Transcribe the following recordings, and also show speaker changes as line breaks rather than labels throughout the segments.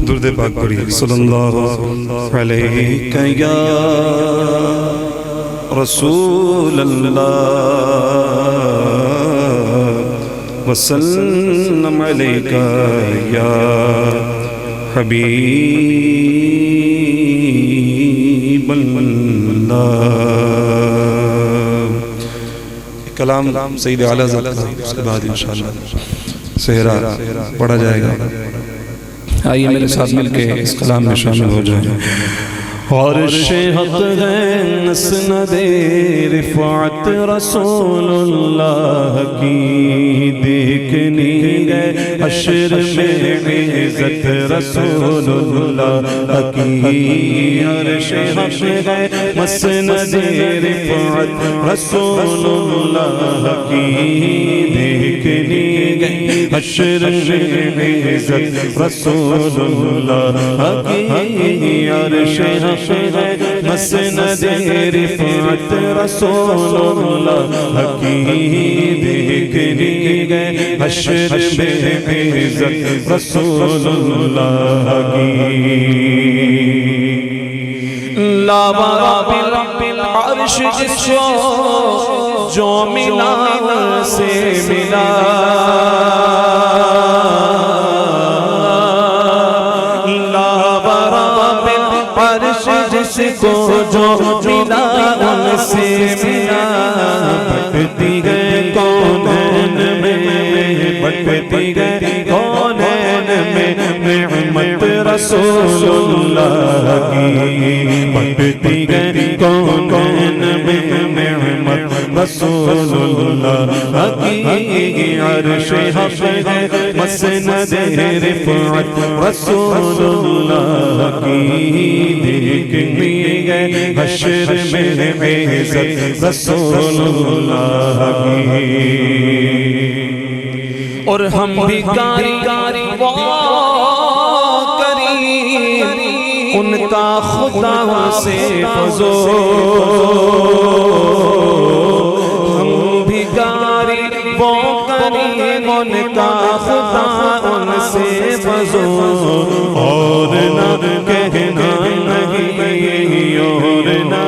درود پاک پڑھی صلی اللہ علیہ یا رسول اللہ وسلم علیک یا حبیب اللہ۔ کلام سید اعلیٰ حضرت، اس کے بعد انشاءاللہ سہرا پڑھا جائے گا۔ آئیے میرے ساتھ مل کے اس کلام میں شامل ہو جائیں۔ عرش حق ہے مسند رفعت رسول اللہ کی، دیکھنی ہے حشر میں عزت رسول اللہ کی۔ عرش حق ہے مسند رفعت رسول اللہ کی، دیکھنی ہے حشر میں عزت رسول اللہ کی۔ عرش مسند رفعت رسول اللہ کی، دیکھنی ہے حشر میں عزت رسول اللہ کی۔ لا رب العرش جس کو جو ملا سے ملا، جس کو جو ملا ان سے ملا، بٹتی گئے کونین میں، بٹتی گئے کونین میں نعمت رسول اللہ کی، بٹتی گئے کونین میں نعمت رسول اللہ کی۔ عرش حق ہے مسند رفعت رسول اللہ کی، دیکھنی ہے حشر میں عزت رسول اللہ کی۔ اور ہم بھی کاری وہ کریم، ان کا خدا سے فضول، ہم بھی کاری وہ کریم، ان کا خدا ان سے فضول، اور نہ کہنا نہیں، اور نہ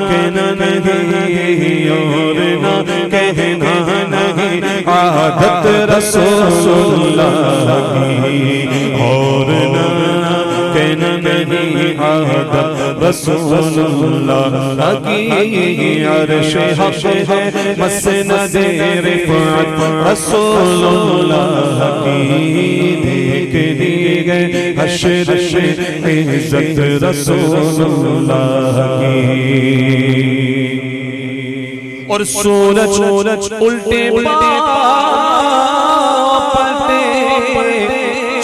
کہنا نہیں، اور نہ کہنا نہیں، عادت رسول اللہ کی، اور نہ کہنا نہیں، عادت رسول اللہ کی۔ عرش حق ہے مسند رفعت رسول اللہ کی، دیکھنی ہے حشر میں عزت رسول اللہ کی۔ اور سورج الٹے پلٹے،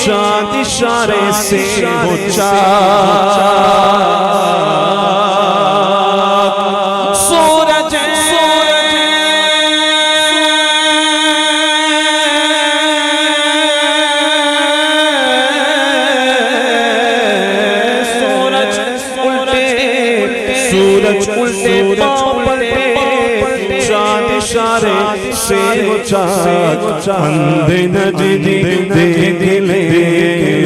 چاند اشارے سے ہو چاک، سورج الٹے پلٹے، چاند اشارے سے ہو چاک، اندھے نجدی دیکھ لے،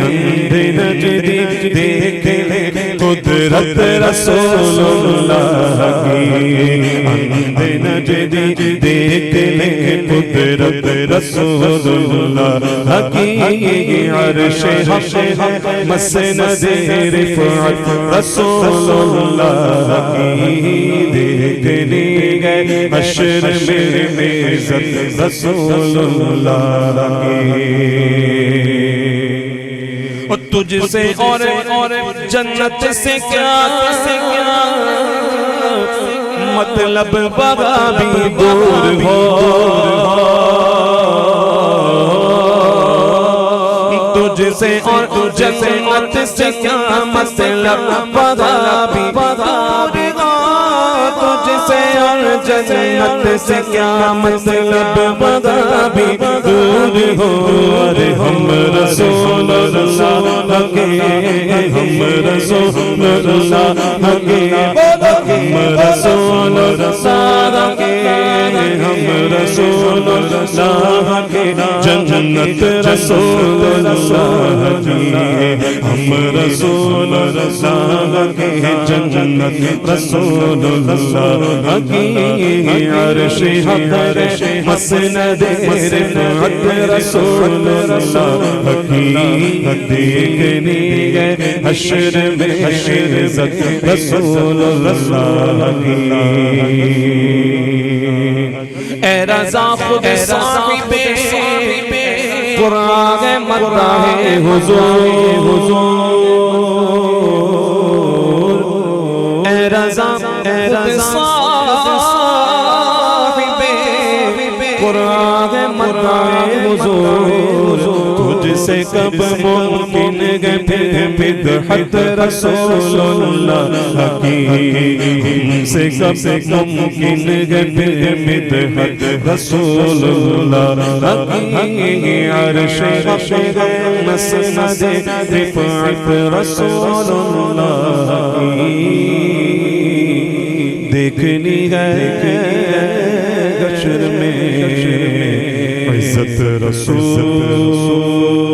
اندھے نجدی دیکھ لے قدرت رسول اللہ کی، اندھے نجدی دیکھ لے قدرت رسول اللہ کی۔ عرش حق ہے مسند رفعت رسول اللہ کی، دیکھنی ہے حشر میں عزت رسول اللہ کی۔ اور تجھ سے اور جنت سے کیا مطلب بغا بھی دور ہو، تجھ سے اور جنت سے کیا مطلب بغا بھی دور ہو، تجھ سے اور جنت سے کیا مطلب بغا بھی دور ہو۔ ارے ہم رسول اللہ کے، ہم رسول اللہ کے، ہم رسول اللہ کے، ہم رسول رسول اللہ کی جنت رسول اللہ کی ہم رسول اللہ کی جنت رسول اللہ کی عرش حضر مسند رفعت رسول اللہ کی دیکھنی ہے حشر میں عزت رسول اللہ کی اے رضا خود صاحب قرآن مداح حضور اے رضا خود صاحب قرآن مداح حضور تجھ سے کب ممکن ہے بدعت رسول اللہ کی ہم سے کب ممکن ہے بدعت رسول اللہ کی عرش حضر مسند رفعت رسول اللہ کی دیکھنی ہے حشر میں عزت رسول